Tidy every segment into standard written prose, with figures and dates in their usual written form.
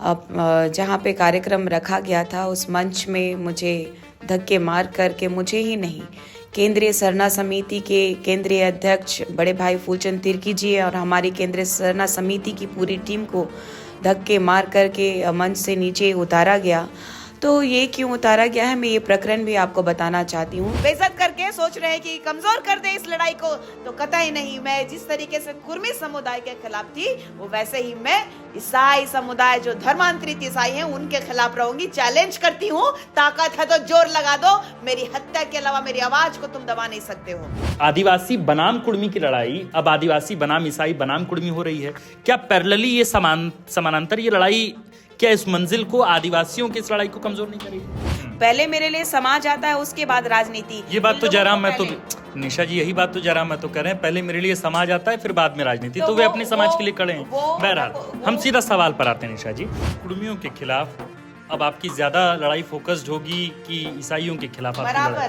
जहाँ पे कार्यक्रम रखा गया था उस मंच में मुझे धक्के मार करके मुझे ही नहीं, केंद्रीय सरना समिति के केंद्रीय अध्यक्ष बड़े भाई फूलचंद तिर्की जी और हमारी केंद्रीय सरना समिति की पूरी टीम को धक्के मार करके मंच से नीचे उतारा गया। तो ये क्यों उतारा गया है, मैं ये प्रकरण भी आपको बताना चाहती हूँ। बेइज्जत करके सोच रहे हैं कि कमजोर कर दे इस लड़ाई को, तो कतई नहीं। मैं जिस तरीके से कुर्मी समुदाय के खिलाफ थी, वो वैसे ही मैं ईसाई समुदाय जो धर्मांतरित ईसाई हैं उनके खिलाफ रहूंगी। चैलेंज करती हूँ, ताकत है तो जोर लगा दो, मेरी हत्या के अलावा मेरी आवाज को तुम दबा नहीं सकते हो। आदिवासी बनाम कुर्मी की लड़ाई अब आदिवासी बनाम ईसाई बनाम कुर्मी हो रही है। क्या पैरेलली ये समानांतर ये लड़ाई क्या इस मंजिल को, आदिवासियों की इस लड़ाई को कमजोर नहीं करेगी? पहले मेरे लिए समाज आता है, उसके बाद राजनीति। ये बात तो जयराम मैं तो निशा जी यही बात तो जयराम मैं तो कह रहे हैं, पहले मेरे लिए समाज आता है फिर बाद में राजनीति। तो वे अपने समाज के लिए खड़े हैं। बहरहाल हम सीधा सवाल पर आते हैं निशा जी, कुर्मियों के खिलाफ अब आपकी ज्यादा लड़ाई फोकस्ड होगी कि ईसाइयों के खिलाफ?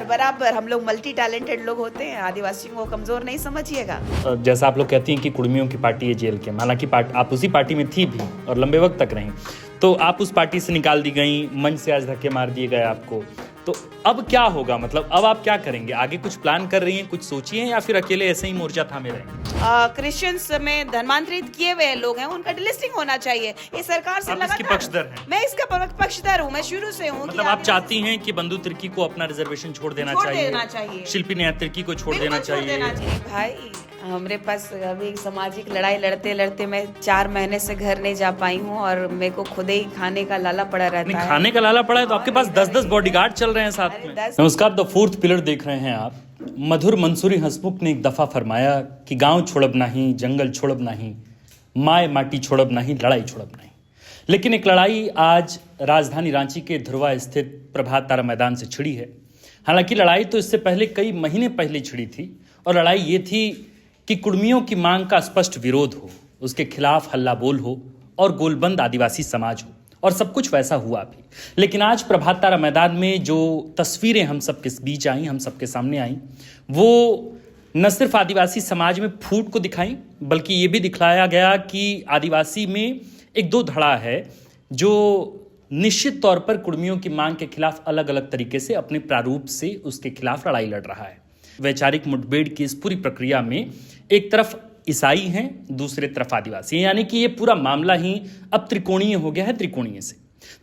बराबर हम लोग मल्टी टैलेंटेड लोग होते हैं, आदिवासियों को कमजोर नहीं समझिएगा। जैसा आप लोग कहती हैं कि कुर्मियों की पार्टी है जेल के, हालांकि आप उसी पार्टी में थी भी और लंबे वक्त तक रही, तो आप उस पार्टी से निकाल दी गई, मंच से आज धक्के मार दिए गए आपको, तो अब क्या होगा? मतलब अब आप क्या करेंगे? आगे कुछ प्लान कर रही हैं, कुछ सोचिए, या फिर अकेले ऐसे ही मोर्चा थामे रहेंगे? क्रिश्चियंस में धर्मांतरित किए हुए लोग हैं, उनका डिलिस्टिंग होना चाहिए। ये सरकार से इसकी पक्षधर हैं? मैं इसका पक्षधर हूँ, मैं शुरू से हूँ। मतलब आप चाहती हैं कि बंधु तिर्की को अपना रिजर्वेशन छोड़ देना चाहिए, शिल्पी नायक तिर्की को छोड़ देना चाहिए? भाई हमारे पास अभी सामाजिक लड़ाई लड़ते लड़ते मैं 4 महीने से घर नहीं जा पाई हूँ और मेरे को खुद ही खाने का लाला पड़ा रहता है। खाने का लाला पड़ा है तो आपके पास 10-10 बॉडीगार्ड चल रहे हैं साथ में। नमस्कार, द फोर्थ पिलर देख रहे हैं आप। मधुर मंसूरी हंसमुख ने एक दफा फरमाया कि गांव छोड़ब नहीं, जंगल छोड़ब नहीं, माए माटी छोड़ब नहीं, लड़ाई छोड़ब नहीं। लेकिन एक लड़ाई आज राजधानी रांची के ध्रुवा स्थित प्रभात तारा मैदान से छिड़ी है। हालांकि लड़ाई तो इससे पहले कई महीने पहले छिड़ी थी, और लड़ाई ये थी कि कुर्मियों की मांग का स्पष्ट विरोध हो, उसके खिलाफ हल्ला बोल हो और गोलबंद आदिवासी समाज हो, और सब कुछ वैसा हुआ भी। लेकिन आज प्रभात तारा मैदान में जो तस्वीरें हम सबके बीच आई, हम सबके सामने आई, वो न सिर्फ आदिवासी समाज में फूट को दिखाई, बल्कि ये भी दिखलाया गया कि आदिवासी में एक दो धड़ा है जो निश्चित तौर पर कुर्मियों की मांग के खिलाफ अलग अलग तरीके से अपने प्रारूप से उसके खिलाफ लड़ाई लड़ रहा है। वैचारिक मुठभेड़ की इस पूरी प्रक्रिया में एक तरफ ईसाई हैं, दूसरे तरफ आदिवासी, यानी कि ये पूरा मामला ही अब त्रिकोणीय हो गया है।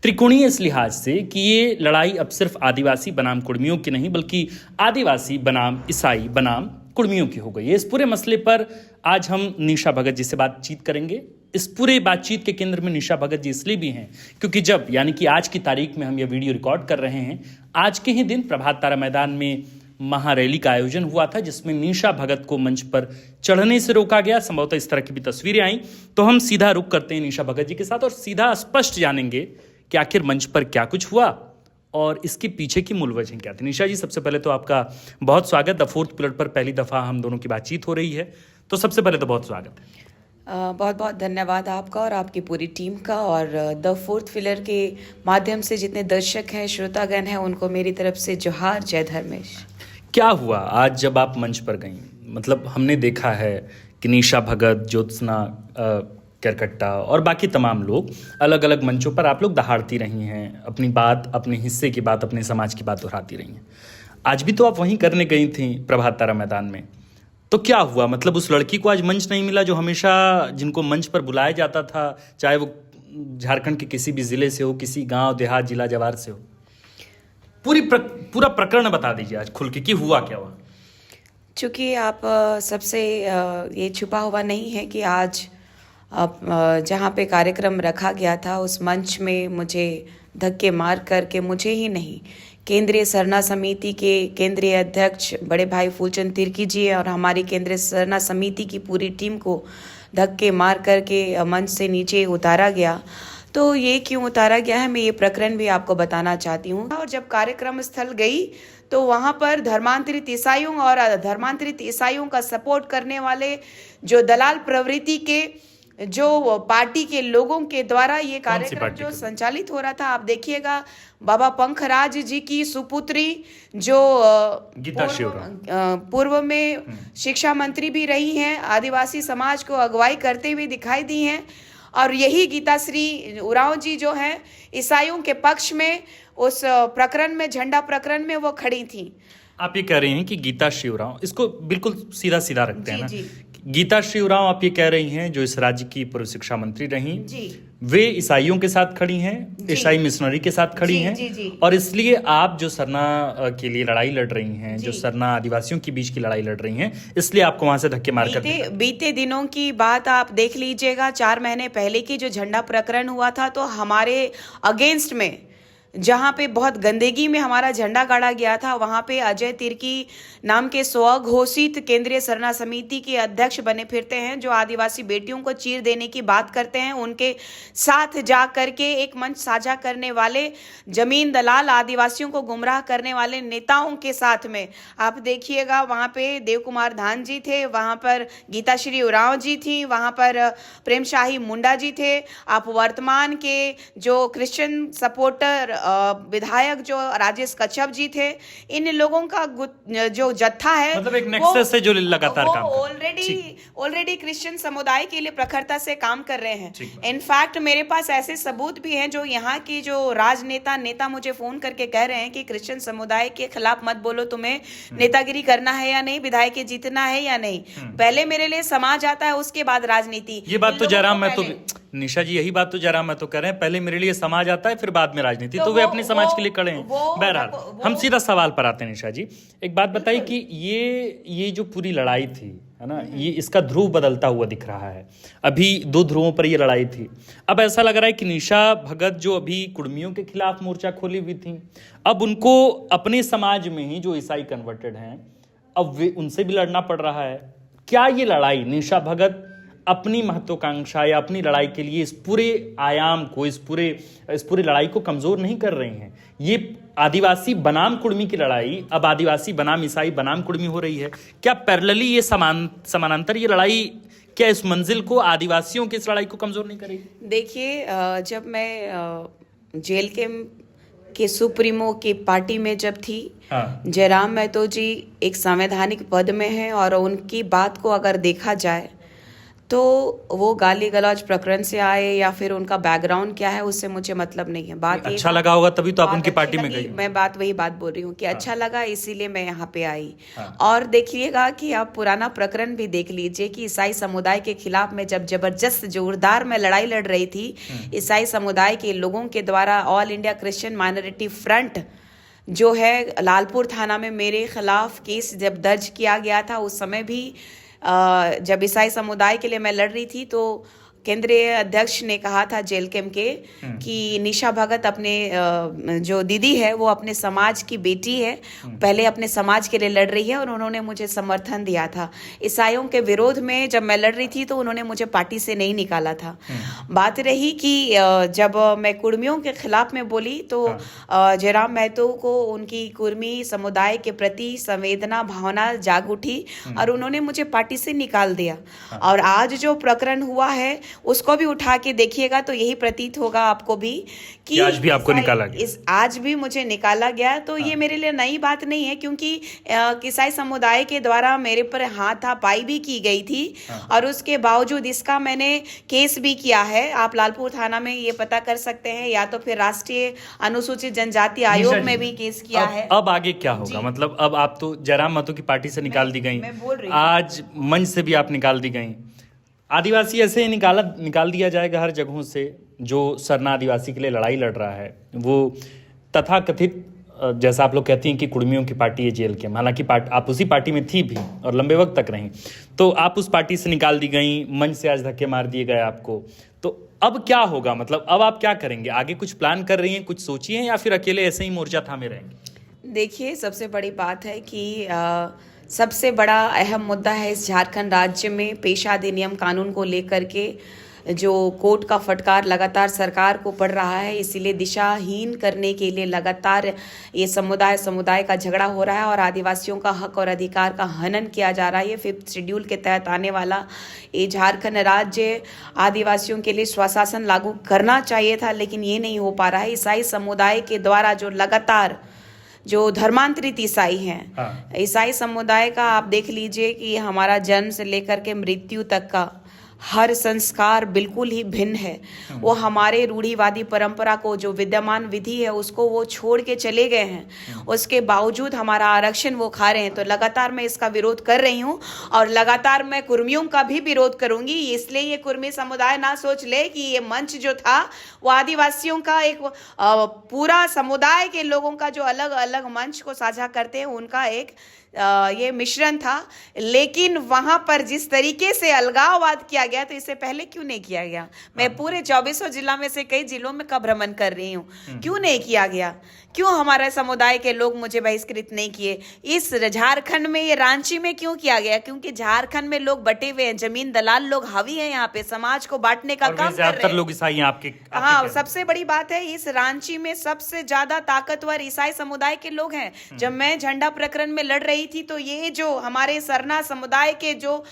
त्रिकोणीय इस लिहाज से कि ये लड़ाई अब सिर्फ आदिवासी बनाम कुर्मियों की नहीं, बल्कि आदिवासी बनाम ईसाई बनाम कुर्मियों की हो गई है। इस पूरे मसले पर आज हम निशा भगत जी से बातचीत करेंगे। इस पूरे बातचीत के केंद्र में निशा भगत जी इसलिए भी हैं क्योंकि जब, यानी कि आज की तारीख में हम ये वीडियो रिकॉर्ड कर रहे हैं, आज के ही दिन प्रभात तारा मैदान में महारैली का आयोजन हुआ था, जिसमें निशा भगत को मंच पर चढ़ने से रोका गया। संभवतः इस तरह की भी तस्वीरें आई। तो हम सीधा रुक करते हैं निशा भगत जी के साथ और सीधा स्पष्ट जानेंगे कि आखिर मंच पर क्या कुछ हुआ और इसके पीछे की मूल वजह क्या थी। निशा जी, सबसे पहले तो आपका बहुत स्वागत। द फोर्थ पिलर पर पहली दफा हम दोनों की बातचीत हो रही है, तो सबसे पहले तो बहुत स्वागत है। बहुत बहुत धन्यवाद आपका और आपकी पूरी टीम का, और द फोर्थ पिलर के माध्यम से जितने दर्शक हैं, श्रोतागण हैं, उनको मेरी तरफ से जोहार, जय धर्मेश। क्या हुआ आज जब आप मंच पर गईं? मतलब हमने देखा है कि निशा भगत, ज्योत्सना केरकट्टा और बाकी तमाम लोग अलग अलग मंचों पर आप लोग दहाड़ती रही हैं, अपनी बात, अपने हिस्से की बात, अपने समाज की बात दोहराती रही हैं। आज भी तो आप वहीं करने गई थी प्रभात तारा मैदान में, तो क्या हुआ? मतलब उस लड़की को आज मंच नहीं मिला जो हमेशा जिनको मंच पर बुलाया जाता था, चाहे वो झारखंड के किसी भी जिले से हो, किसी गांव देहात जिला जवार से हो? पूरा प्रकरण बता दीजिए आज खुल के कि हुआ क्या हुआ। चूँकि आप सबसे ये छुपा हुआ नहीं है कि आज जहाँ पे कार्यक्रम रखा गया था उस मंच में मुझे धक्के मार करके मुझे ही नहीं, केंद्रीय सरना समिति के केंद्रीय अध्यक्ष बड़े भाई फूलचंद तिर्की जी और हमारी केंद्रीय सरना समिति की पूरी टीम को धक्के मार करके मंच से नीचे उतारा गया। तो ये क्यों उतारा गया है, मैं ये प्रकरण भी आपको बताना चाहती हूँ। और जब कार्यक्रम स्थल गई तो वहाँ पर धर्मांतरित ईसाइयों और धर्मांतरित ईसाइयों का सपोर्ट करने वाले जो दलाल प्रवृत्ति के जो पार्टी के लोगों के द्वारा ये कार्यक्रम जो संचालित हो रहा था, आप देखिएगा बाबा पंखराज जी की सुपुत्री जो पूर्व में शिक्षा मंत्री भी रही हैं, आदिवासी समाज को अगुवाई करते हुए दिखाई दी हैं, और यही गीताश्री उरांव जी जो है ईसाइयों के पक्ष में उस प्रकरण में, झंडा प्रकरण में वो खड़ी थी। आप ये कह रही हैं कि गीताश्री उरांव, इसको बिल्कुल सीधा सीधा रखते हैं ना, जी। गीताश्री उरांव आप ये कह रही हैं जो इस राज्य की पूर्व शिक्षा मंत्री रहीं, जी, वे ईसाइयों के साथ खड़ी हैं, ईसाई मिशनरी के साथ खड़ी हैं, जी। और इसलिए आप जो सरना के लिए लड़ाई लड़ रही हैं, जो सरना आदिवासियों के बीच की लड़ाई लड़ रही हैं, इसलिए आपको वहां से धक्के मार कर बीते दिनों की बात आप देख लीजिएगा। 4 महीने पहले की जो झंडा प्रकरण हुआ था, तो हमारे अगेंस्ट में जहाँ पे बहुत गंदगी में हमारा झंडा गाड़ा गया था, वहाँ पे अजय तिर्की नाम के स्वघोषित केंद्रीय सरना समिति के अध्यक्ष बने फिरते हैं, जो आदिवासी बेटियों को चीर देने की बात करते हैं। उनके साथ जा करके एक मंच साझा करने वाले जमीन दलाल, आदिवासियों को गुमराह करने वाले नेताओं के साथ में आप देखिएगा, वहाँ पे देव कुमार धान जी थे, वहाँ पर गीताश्री उरांव जी थी, वहाँ पर प्रेम शाही मुंडा जी थे। आप वर्तमान के जो क्रिश्चियन सपोर्टर विधायक जो राजेश कच्छप जी थे, इन लोगों का जो जत्था है, मतलब एक नेक्सस से जो लगातार काम ऑलरेडी क्रिश्चियन समुदाय के लिए प्रखरता से काम कर रहे हैं। इनफैक्ट मेरे पास ऐसे सबूत भी हैं जो यहाँ की जो नेता मुझे फोन करके कह रहे हैं कि क्रिश्चियन समुदाय के खिलाफ मत बोलो, तुम्हें नेतागिरी करना है या नहीं, विधायक जीतना है या नहीं, पहले मेरे लिए समाज आता है, उसके बाद राजनीति। ये बात तो जयराम मैं तो निशा जी, यही बात तो जयराम मैं तो कह रहे हैं, पहले मेरे लिए समाज आता है, फिर बाद में राजनीति। तो वे अपने समाज के लिए खड़े हैं। बहरहाल हम सीधा सवाल पर आते हैं। निशा जी, एक बात बताइए कि ये जो पूरी लड़ाई थी, है ना, ये इसका ध्रुव बदलता हुआ दिख रहा है। अभी 2 ध्रुवों पर ये लड़ाई थी। अब ऐसा लग रहा है कि निशा भगत जो अभी कुर्मियों के खिलाफ मोर्चा खोली हुई थी, अब उनको अपने समाज में ही जो ईसाई कन्वर्टेड हैं, अब वे उनसे भी लड़ना पड़ रहा है। क्या ये लड़ाई निशा भगत अपनी महत्वाकांक्षा या अपनी लड़ाई के लिए इस पूरे आयाम को, इस पूरे लड़ाई को कमजोर नहीं कर रही हैं? ये आदिवासी बनाम कुर्मी की लड़ाई अब आदिवासी बनाम ईसाई बनाम कुर्मी हो रही है। क्या पैरेलली ये समानांतर ये लड़ाई, क्या इस मंजिल को, आदिवासियों की इस लड़ाई को कमजोर नहीं करेगी? देखिए, जब मैं जेल के सुप्रीमो की पार्टी में जब थी, जयराम महतो जी एक संवैधानिक पद में है, और उनकी बात को अगर देखा जाए तो वो गाली गलौज प्रकरण से आए या फिर उनका बैकग्राउंड क्या है, उससे मुझे मतलब नहीं है। बात अच्छा लगा होगा तभी तो आप उनकी पार्टी में गई। मैं वही बात बोल रही हूँ कि अच्छा लगा, इसीलिए मैं यहाँ पे आई। और देखिएगा कि आप पुराना प्रकरण भी देख लीजिए कि ईसाई समुदाय के खिलाफ में जब जबरदस्त जोरदार में लड़ाई लड़ रही थी, ईसाई समुदाय के लोगों के द्वारा all India Christian minority front जो है लालपुर थाना में मेरे खिलाफ केस जब दर्ज किया गया था, उस समय भी जब ईसाई समुदाय के लिए मैं लड़ रही थी, तो केंद्रीय अध्यक्ष ने कहा था जेल कैंप के कि निशा भगत अपने जो दीदी है वो अपने समाज की बेटी है, पहले अपने समाज के लिए लड़ रही है, और उन्होंने मुझे समर्थन दिया था। ईसाइयों के विरोध में जब मैं लड़ रही थी तो उन्होंने मुझे पार्टी से नहीं निकाला था। बात रही कि जब मैं कुर्मियों के खिलाफ में बोली तो जयराम महतो को उनकी कुर्मी समुदाय के प्रति संवेदना भावना जाग उठी और उन्होंने मुझे पार्टी से निकाल दिया। और आज जो प्रकरण हुआ है उसको भी उठा के देखिएगा तो यही प्रतीत होगा आपको भी कि आज भी आपको निकाला गया। आज भी मुझे निकाला गया। तो ये मेरे लिए नई बात नहीं है, क्योंकि ईसाई समुदाय के द्वारा मेरे पर हाथापाई भी की गई थी और उसके बावजूद इसका मैंने केस भी किया है। आप लालपुर थाना में ये पता कर सकते हैं, या तो फिर राष्ट्रीय अनुसूचित जनजाति आयोग में भी केस किया है। अब आगे क्या होगा? मतलब अब आप तो जयराम महतो की पार्टी से निकाल दी गई, आज मंच से भी आप निकाल दी गई। आदिवासी ऐसे ही निकाल दिया जाएगा हर जगहों से। जो सरना आदिवासी के लिए लड़ाई लड़ रहा है वो तथाकथित, जैसा आप लोग कहती हैं कि कुर्मियों की पार्टी है जेल के, हालांकि आप उसी पार्टी में थी भी और लंबे वक्त तक रहीं, तो आप उस पार्टी से निकाल दी गई, मंच से आज धक्के मार दिए गए आपको। तो अब क्या होगा? मतलब अब आप क्या करेंगे? आगे कुछ प्लान कर रही हैं, कुछ सोची हैं, या फिर अकेले ऐसे ही मोर्चा थामे रहेंगे? देखिए, सबसे बड़ी बात है कि सबसे बड़ा अहम मुद्दा है इस झारखंड राज्य में पेशा अधिनियम कानून को लेकर के जो कोर्ट का फटकार लगातार सरकार को पड़ रहा है। इसीलिए दिशाहीन करने के लिए लगातार ये समुदाय का झगड़ा हो रहा है और आदिवासियों का हक और अधिकार का हनन किया जा रहा है। ये 5th शेड्यूल के तहत आने वाला ये झारखंड राज्य आदिवासियों के लिए स्वशासन लागू करना चाहिए था, लेकिन ये नहीं हो पा रहा है। ईसाई समुदाय के द्वारा जो लगातार जो धर्मांतरित ईसाई हैं, ईसाई समुदाय का आप देख लीजिए कि हमारा जन्म से लेकर के मृत्यु तक का हर संस्कार बिल्कुल ही भिन्न है। वो हमारे रूढ़िवादी परंपरा को, जो विद्यमान विधि है, उसको वो छोड़ के चले गए हैं। उसके बावजूद हमारा आरक्षण वो खा रहे हैं। तो लगातार मैं इसका विरोध कर रही हूँ और लगातार मैं कुर्मियों का भी विरोध करूंगी। इसलिए ये कुर्मी समुदाय ना सोच ले कि ये मंच जो था वो आदिवासियों का एक पूरा समुदाय के लोगों का जो अलग अलग मंच को साझा करते हैं उनका एक ये मिश्रण था। लेकिन वहां पर जिस तरीके से अलगाववाद किया गया, तो इससे पहले क्यों नहीं किया गया? मैं पूरे 24 जिला में से कई जिलों में का भ्रमण कर रही हूँ, क्यों नहीं किया गया? क्यों हमारे समुदाय के लोग मुझे बहिष्कृत नहीं किए? इस झारखंड में, ये रांची में क्यों किया गया? क्योंकि झारखंड में लोग बटे हुए हैं, जमीन दलाल लोग हावी हैं यहाँ पे, समाज को बांटने का काम कर रहे हैं। लोग ईसाई हैं आपके हाँ, सबसे बड़ी बात है इस रांची में सबसे ज्यादा ताकतवर ईसाई समुदाय के लोग हैं। जब मैं झंडा प्रकरण में लड़ रही थी, तो ये जो हमारे सरना समुदाय के जो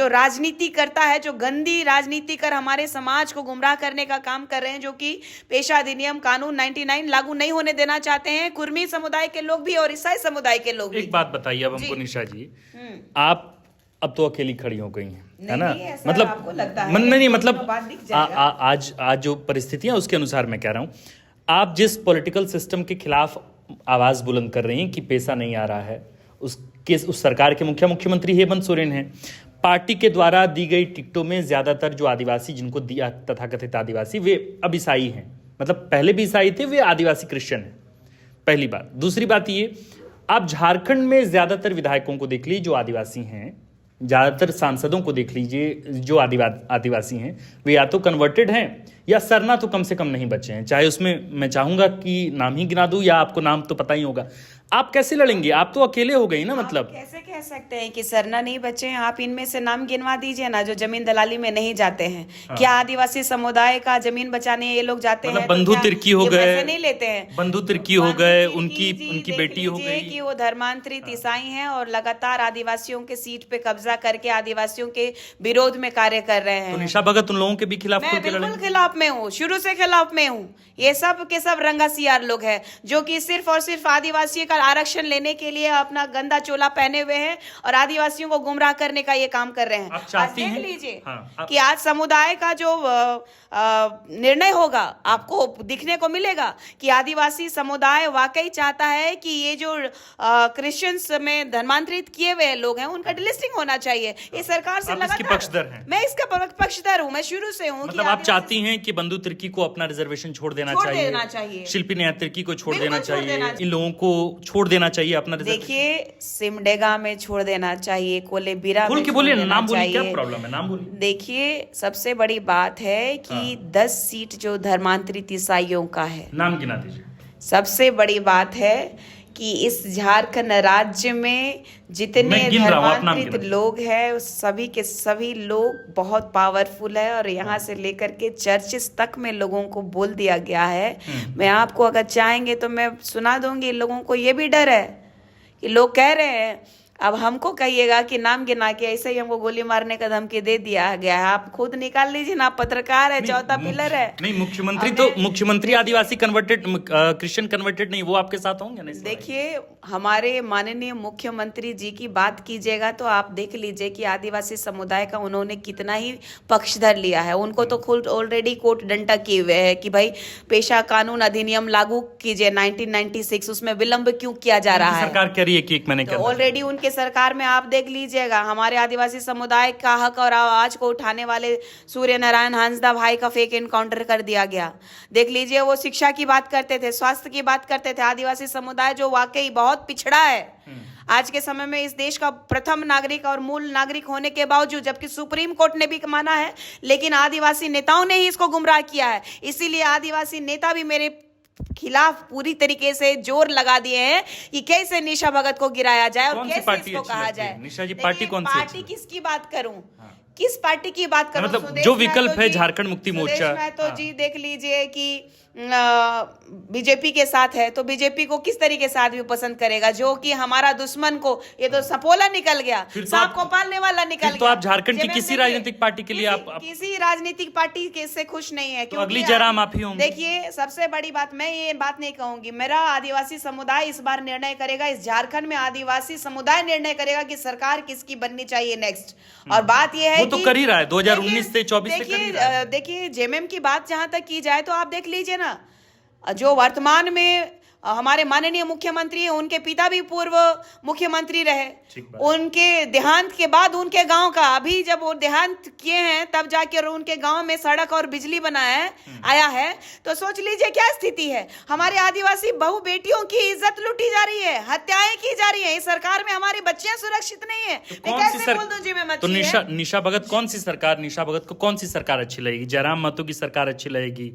राजनीति करता है, जो गंदी राजनीति कर हमारे समाज को गुमराह करने का काम कर रहे हैं, जो कि पेशा अधिनियम कानून 99 लागू नहीं होने देना चाहते हैं, कुर्मी समुदाय के लोग भी और ईसाई समुदाय के लोग भी। एक बात बताइए अब हमको निशा जी, आप अब तो अकेली खड़ी हो गई हैं, है ना? मतलब आपको लगता है? नहीं, मतलब आज जो परिस्थितियां उसके अनुसार मैं कह रहा हूं, आप जिस पॉलिटिकल सिस्टम के खिलाफ आवाज बुलंद कर रही हैं कि पैसा नहीं आ रहा है, उस सरकार के मुख्यमंत्री हेमंत सोरेन हैं। पार्टी के द्वारा दी गई टिकटों में ज्यादातर जो आदिवासी, जिनको दिया तथाकथित आदिवासी, वे अब ईसाई हैं। मतलब पहले भी ईसाई थे, वे आदिवासी क्रिश्चियन हैं, पहली बात। दूसरी बात ये, आप झारखंड में ज्यादातर विधायकों को देख लीजिए जो आदिवासी हैं, ज्यादातर सांसदों को देख लीजिए जो आदिवासी हैं, वे या तो कन्वर्टेड हैं या सरना तो कम से कम नहीं बचे हैं। चाहे उसमें मैं चाहूंगा कि नाम ही गिना दूं, या आपको नाम तो पता ही होगा। आप कैसे लड़ेंगे? आप तो अकेले हो गई ना। मतलब कैसे कह सकते हैं कि सरना नहीं बचे हैं? आप इनमें से नाम गिनवा दीजिए ना, जो जमीन दलाली में नहीं जाते हैं। हाँ। क्या आदिवासी समुदाय का जमीन बचाने ये लोग जाते हैं? बंधु तिर्की हो गए, नहीं लेते हैं। बंधु तिर्की हो गए, उनकी बेटी हो गई कि वो धर्मांतरित ईसाई हैं और लगातार आदिवासियों के सीट पे कब्जा करके आदिवासियों के विरोध में कार्य कर रहे हैं। तो निशा भगत उन लोगों के भी खिलाफ बिल्कुल खिलाफ में हूँ, शुरू से खिलाफ में हूँ। ये सब के सब रंगा सियार लोग हैं, जो कि सिर्फ और सिर्फ आदिवासियों का आरक्षण लेने के लिए अपना गंदा चोला पहने हुए हैं और आदिवासियों को गुमराह करने का ये काम कर रहे हैं। आज देख लीजिए कि आज समुदाय का जो निर्णय होगा, आपको दिखने को मिलेगा कि आदिवासी समुदाय वाकई चाहता है कि ये जो क्रिश्चियंस में धर्मांतरित किए हुए लोग हैं, उनका डिलिस्टिंग होना चाहिए। ये सरकार से लगातार पक्षधर हैं। मैं इसका पक्षधर हूँ, मैं शुरू से हूँ। मतलब आप चाहती हैं कि बंधु तिर्की को अपना रिजर्वेशन छोड़ देना चाहिए, शिल्पी नायर तिर्की को छोड़ देना चाहिए, इन लोगों को छोड़ देना चाहिए अपना रिजर्वेशन। देखिए, सिमडेगा में छोड़ देना चाहिए, कोलेबिरा में बोलिए, नाम बोलिए, क्या प्रॉब्लम है? नाम बोलिए। देखिए, सबसे बड़ी बात है कि 10 सीट जो धर्मांतरित ईसाइयों का है, नाम गिना दीजिए। सबसे बड़ी बात है कि इस झारखंड राज्य में जितने धर्मांतरित लोग हैं, सभी के सभी लोग बहुत पावरफुल है और यहाँ से लेकर के चर्चेस तक में लोगों को बोल दिया गया है। मैं आपको अगर चाहेंगे तो मैं सुना दूंगी। लोगों को ये भी डर है कि लोग कह रहे हैं, अब हमको कहिएगा कि नाम गिना के ऐसे ही हमको गोली मारने का धमकी दे दिया गया है। आप खुद निकाल लीजिए ना, पत्रकार है, चौथा पिलर है। नहीं, मुख्यमंत्री आदिवासी कन्वर्टेड, क्रिश्चियन कन्वर्टेड नहीं, वो आपके साथ होंगे? नहीं। देखिए, हमारे माननीय मुख्यमंत्री जी की बात कीजिएगा तो आप देख लीजिए कि आदिवासी समुदाय का उन्होंने कितना ही पक्षधर लिया है। उनको तो खुद ऑलरेडी कोर्ट डंटा किए हुए है कि भाई पेशा कानून अधिनियम लागू कीजिए 1996, उसमें विलंब क्यों किया जा रहा है? सरकार कह रही है कि 1 महीने तो ऑलरेडी उनके सरकार में आप देख लीजिएगा, हमारे आदिवासी समुदाय का हक और आवाज को उठाने वाले सूर्य नारायण हांसदा भाई का फेक एनकाउंटर कर दिया गया। देख लीजिए, वो शिक्षा की बात करते थे, स्वास्थ्य की बात करते थे। आदिवासी समुदाय जो वाकई बहुत पिछड़ा है आज के समय में, इस देश का प्रथम नागरिक और मूल नागरिक होने के बावजूद, जबकि सुप्रीम कोर्ट ने भी माना है, लेकिन आदिवासी नेताओं ने ही इसको गुमराह किया है। इसीलिए आदिवासी नेता भी मेरे खिलाफ पूरी तरीके से जोर लगा दिए हैं कि कैसे निशा भगत को गिराया जाए और कैसे इसको कहा जाए। निशा जी, पार्टी कौन सी? पार्टी किसकी बात करूं, किस पार्टी की बात करूं? मतलब जो विकल्प है झारखंड मुक्ति मोर्चा, तो जी देख लीजिए कि बीजेपी के साथ है, तो बीजेपी को किस तरीके से आदमी पसंद करेगा? जो कि हमारा दुश्मन को, ये तो सपोला निकल गया, सांप को पालने वाला निकल गया। तो आप झारखंड की किसी राजनीतिक पार्टी के लिए किसी राजनीतिक पार्टी के से खुश नहीं है? तो अगली जयराम आप ही होंगे। देखिए, सबसे बड़ी बात, मैं ये बात नहीं कहूंगी, मेरा आदिवासी समुदाय इस बार निर्णय करेगा। इस झारखंड में आदिवासी समुदाय निर्णय करेगा कि सरकार किसकी बननी चाहिए नेक्स्ट। और बात यह है तो कर ही रहा है 2019 से 24 से कर ही रहा है। देखिए जेएमएम की बात जहां तक की जाए तो आप देख लीजिए ना, जो वर्तमान में हमारे माननीय मुख्यमंत्री हैं, उनके पिता भी पूर्व मुख्यमंत्री रहे। उनके देहांत के बाद उनके गांव का, अभी जब वो देहांत किए हैं तब जाके उनके गांव में सड़क और बिजली आया है। तो सोच लीजिए क्या स्थिति है। हमारे आदिवासी बहु बेटियों की इज्जत लूटी जा रही है, हत्याएं की जा रही है। इस सरकार में हमारी बच्चियां सुरक्षित नहीं है। तो कैसे बोल दूं जी मैं? तो निशा भगत कौन सी सरकार, निशा भगत को कौन सी सरकार अच्छी लगेगी? जयराम महतो की सरकार अच्छी लगेगी,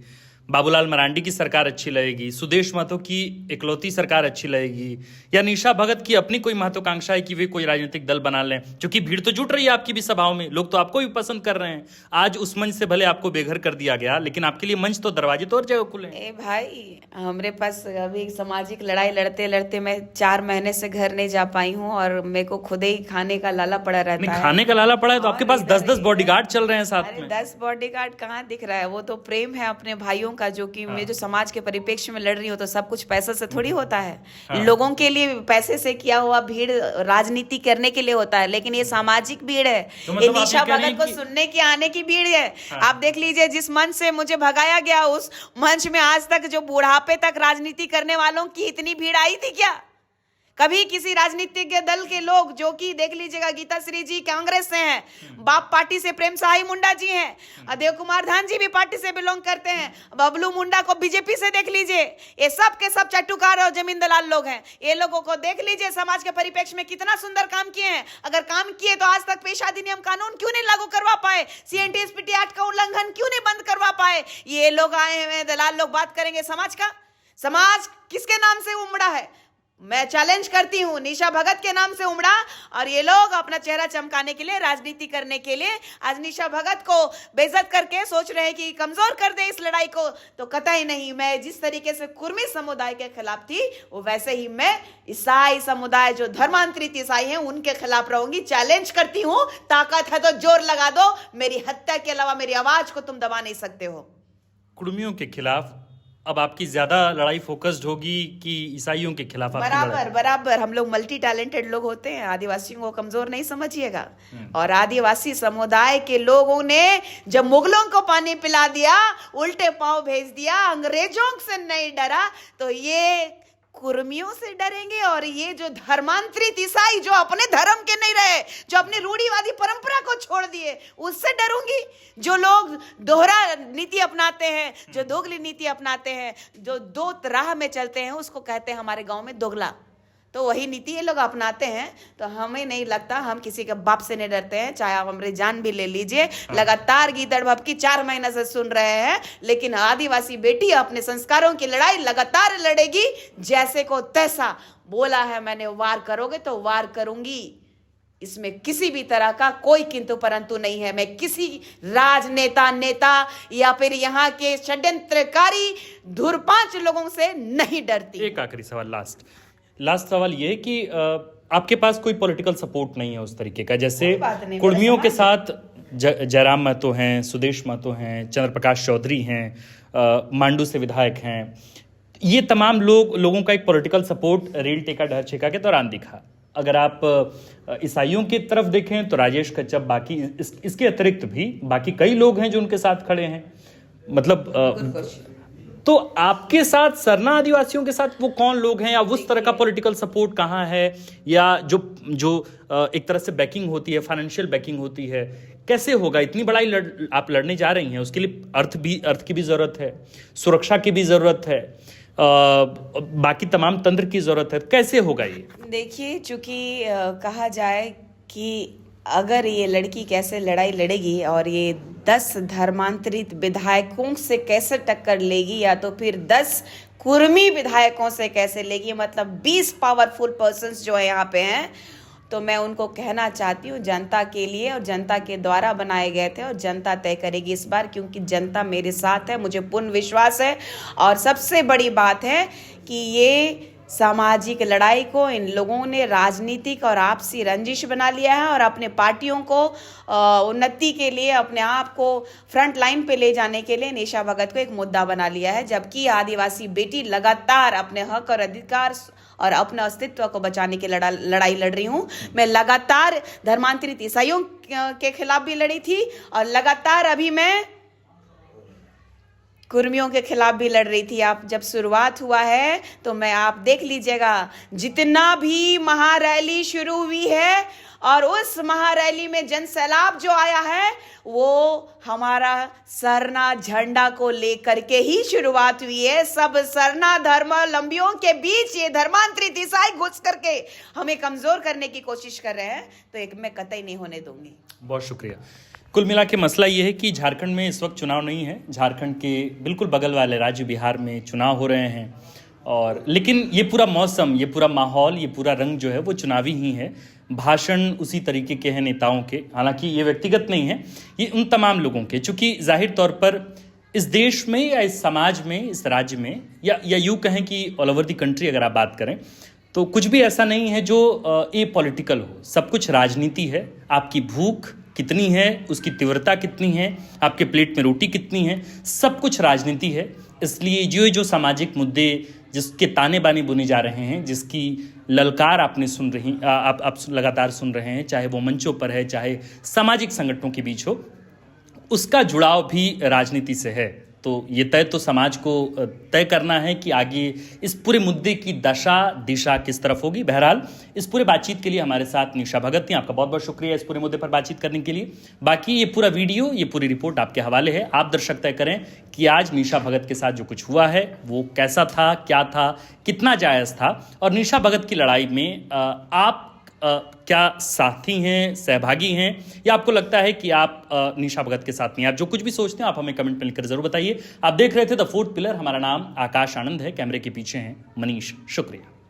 बाबूलाल मरांडी की सरकार अच्छी लगेगी, सुदेश महतो की इकलौती सरकार अच्छी लगेगी, या निशा भगत की अपनी कोई महत्वाकांक्षा है कि वे कोई राजनीतिक दल बना लें? क्योंकि भीड़ तो जुट रही है आपकी भी सभाओं में, लोग तो आपको भी पसंद कर रहे हैं। आज उस मंच से भले आपको बेघर कर दिया गया, लेकिन आपके लिए मंच तो दरवाजे तो और जगह खुले। ए भाई, हमारे पास अभी सामाजिक लड़ाई लड़ते लड़ते मैं 4 महीने से घर नहीं जा पाई हूँ और मेरे को खुद ही खाने का लाला पड़ा रहता है। खाने का लाला पड़ा है तो आपके पास 10-10 बॉडीगार्ड चल रहे हैं साथ में। 10 बॉडीगार्ड कहाँ दिख रहा है? वो तो प्रेम है अपने भाइयों का, जो कि मैं जो समाज के परिप्रेक्ष्य में लड़ रही हूँ। तो सब कुछ पैसे से थोड़ी होता है। लोगों के लिए पैसे से किया हुआ भीड़ राजनीति करने के लिए होता है, लेकिन ये सामाजिक भीड़ है। तो ये निशा भगत को सुनने की आने की भीड़ है। आप देख लीजिए, जिस मंच से मुझे भगाया गया, उस मंच में आज तक जो बुढ़ापे तक राजनीति करने वालों की इतनी भीड़ आई थी क्या? कभी किसी राजनीतिक दल के लोग, जो कि देख लीजिएगा गीता श्री जी कांग्रेस से हैं, बाप पार्टी से प्रेम सहाय मुंडा जी हैं, अदेव कुमार धान जी भी पार्टी से बिलोंग करते हैं, बबलू मुंडा को बीजेपी से देख लीजिए। ये सब के सब चट्टूकार और जमीन दलाल लोग हैं। ये लोगों को देख लीजिए समाज के परिप्रेक्ष्य में कितना सुंदर काम किए हैं। अगर काम किए तो आज तक पेशा अधिनियम कानून क्यों नहीं लागू करवा पाए? CNTSPT एक्ट का उल्लंघन क्यों नहीं बंद करवा पाए? ये लोग आए हुए दलाल लोग बात करेंगे समाज का। समाज किसके नाम से उमड़ा है? मैं चैलेंज करती हूँ, निशा भगत के नाम से उमड़ा। और ये लोग अपना चेहरा चमकाने के लिए, राजनीति करने के लिए आज निशा भगत को बेइज्जत करके सोच रहे हैं कि कमजोर कर दे इस लड़ाई को। तो कतई नहीं। मैं जिस तरीके से कुर्मी समुदाय के खिलाफ थी, वो वैसे ही मैं ईसाई समुदाय, जो धर्मांतरित ईसाई हैं, उनके खिलाफ रहूंगी। चैलेंज करती हूँ, ताकत है तो जोर लगा दो। मेरी हत्या के अलावा मेरी आवाज को तुम दबा नहीं सकते हो। कुर्मियों के खिलाफ अब आपकी ज्यादा लड़ाई फोकस्ड होगी कि ईसाइयों के खिलाफ? बराबर हम लोग मल्टी टैलेंटेड लोग होते हैं। आदिवासियों को कमजोर नहीं समझिएगा। और आदिवासी समुदाय के लोगों ने जब मुगलों को पानी पिला दिया, उल्टे पांव भेज दिया, अंग्रेजों से नहीं डरा, तो ये कुर्मियों से डरेंगे। और ये जो धर्मांतरित ईसाई, जो अपने धर्म के नहीं रहे, जो अपनी रूढ़िवादी परंपरा को छोड़ दिए, उससे डरूंगी। जो लोग दोहरा नीति अपनाते हैं, जो दोगली नीति अपनाते हैं, जो दो राह में चलते हैं, उसको कहते हैं हमारे गांव में दोगला। तो वही नीति ये लोग अपनाते हैं। तो हमें नहीं लगता, हम किसी के बाप से नहीं डरते हैं, चाहे आप हमारी जान भी ले लीजिए। लगातार गीदड़ भभकी 4 महीने से सुन रहे हैं, लेकिन आदिवासी बेटी अपने संस्कारों की लड़ाई लगातार लड़ेगी। जैसे को तैसा बोला है मैंने, वार करोगे तो वार करूंगी। इसमें किसी भी तरह का कोई किंतु परंतु नहीं है। मैं किसी नेता या फिर यहाँ के षड्यंत्रकारी धुरपांच लोगों से नहीं डरती। एक आखिरी सवाल, लास्ट सवाल ये कि आपके पास कोई पॉलिटिकल सपोर्ट नहीं है उस तरीके का, जैसे कुर्मियों के साथ जयराम महतो हैं, सुदेश महतो हैं, चंद्र प्रकाश चौधरी हैं, मांडू से विधायक हैं। ये तमाम लोगों का एक पॉलिटिकल सपोर्ट रेल टेका डर छेका के दौरान दिखा। अगर आप ईसाइयों की तरफ देखें तो राजेश कच्छप, बाकी इसके अतिरिक्त भी बाकी कई लोग हैं जो उनके साथ खड़े हैं। मतलब तो आपके साथ सरना आदिवासियों के साथ वो कौन लोग हैं, या उस तरह का पॉलिटिकल सपोर्ट कहाँ है, या जो एक तरह से बैकिंग होती है, फाइनेंशियल बैकिंग होती है, कैसे होगा? इतनी बड़ाई आप लड़ने जा रही हैं, उसके लिए अर्थ की भी जरूरत है, सुरक्षा की भी जरूरत है, बाकी तमाम तंत्र की जरूरत है। कैसे होगा ये? देखिए, चूंकि कहा जाए कि अगर ये लड़की कैसे लड़ाई लड़ेगी और ये 10 धर्मांतरित विधायकों से कैसे टक्कर लेगी, या तो फिर 10 कुर्मी विधायकों से कैसे लेगी, मतलब 20 पावरफुल पर्सन्स जो है यहाँ पे हैं, तो मैं उनको कहना चाहती हूँ, जनता के लिए और जनता के द्वारा बनाए गए थे और जनता तय करेगी इस बार, क्योंकि जनता मेरे साथ है, मुझे पूर्ण विश्वास है। और सबसे बड़ी बात है कि ये सामाजिक लड़ाई को इन लोगों ने राजनीतिक और आपसी रंजिश बना लिया है और अपने पार्टियों को उन्नति के लिए, अपने आप को फ्रंट लाइन पे ले जाने के लिए निशा भगत को एक मुद्दा बना लिया है। जबकि आदिवासी बेटी लगातार अपने हक और अधिकार और अपने अस्तित्व को बचाने की लड़ाई लड़ रही हूँ। मैं लगातार धर्मांतरित ईसाइयों के खिलाफ भी लड़ी थी और लगातार अभी मैं कुर्मियों के खिलाफ भी लड़ रही थी। आप जब शुरुआत हुआ है तो मैं आप देख लीजिएगा जितना भी महारैली शुरू हुई है और उस महारैली में जन सैलाब जो आया है वो हमारा सरना झंडा को लेकर के ही शुरुआत हुई है। सब सरना धर्मावलंबियों के बीच ये धर्मांतरित ईसाई घुस करके हमें कमजोर करने की कोशिश कर रहे हैं, तो एक मैं कतई नहीं होने दूंगी। बहुत शुक्रिया। कुल मिला के मसला ये है कि झारखंड में इस वक्त चुनाव नहीं है। झारखंड के बिल्कुल बगल वाले राज्य बिहार में चुनाव हो रहे हैं और लेकिन ये पूरा मौसम, ये पूरा माहौल, ये पूरा रंग जो है वो चुनावी ही है। भाषण उसी तरीके के हैं नेताओं के, हालांकि ये व्यक्तिगत नहीं है, ये उन तमाम लोगों के, चूंकि जाहिर तौर पर इस देश में या इस समाज में, इस राज्य में या यूँ कहें कि ऑल ओवर द कंट्री अगर आप बात करें तो कुछ भी ऐसा नहीं है जो ए पॉलिटिकल हो। सब कुछ राजनीति है। आपकी भूख कितनी है, उसकी तीव्रता कितनी है, आपके प्लेट में रोटी कितनी है, सब कुछ राजनीति है। इसलिए जो सामाजिक मुद्दे जिसके ताने बाने बुने जा रहे हैं, जिसकी ललकार आपने सुन रही आप लगातार सुन रहे हैं, चाहे वो मंचों पर है, चाहे सामाजिक संगठनों के बीच हो, उसका जुड़ाव भी राजनीति से है। तो ये तय तो समाज को तय करना है कि आगे इस पूरे मुद्दे की दशा दिशा किस तरफ होगी। बहरहाल इस पूरे बातचीत के लिए हमारे साथ निशा भगत थी। आपका बहुत बहुत शुक्रिया इस पूरे मुद्दे पर बातचीत करने के लिए। बाकी ये पूरा वीडियो, ये पूरी रिपोर्ट आपके हवाले है। आप दर्शक तय करें कि आज निशा भगत के साथ जो कुछ हुआ है वो कैसा था, क्या था, कितना जायज़ था, और निशा भगत की लड़ाई में आप क्या साथी हैं, सहभागी हैं, या आपको लगता है कि आप निशा भगत के साथ नहीं। आप जो कुछ भी सोचते हैं आप हमें कमेंट में लिखकर जरूर बताइए। आप देख रहे थे द फोर्थ पिलर। हमारा नाम आकाश आनंद है। कैमरे के पीछे हैं मनीष। शुक्रिया।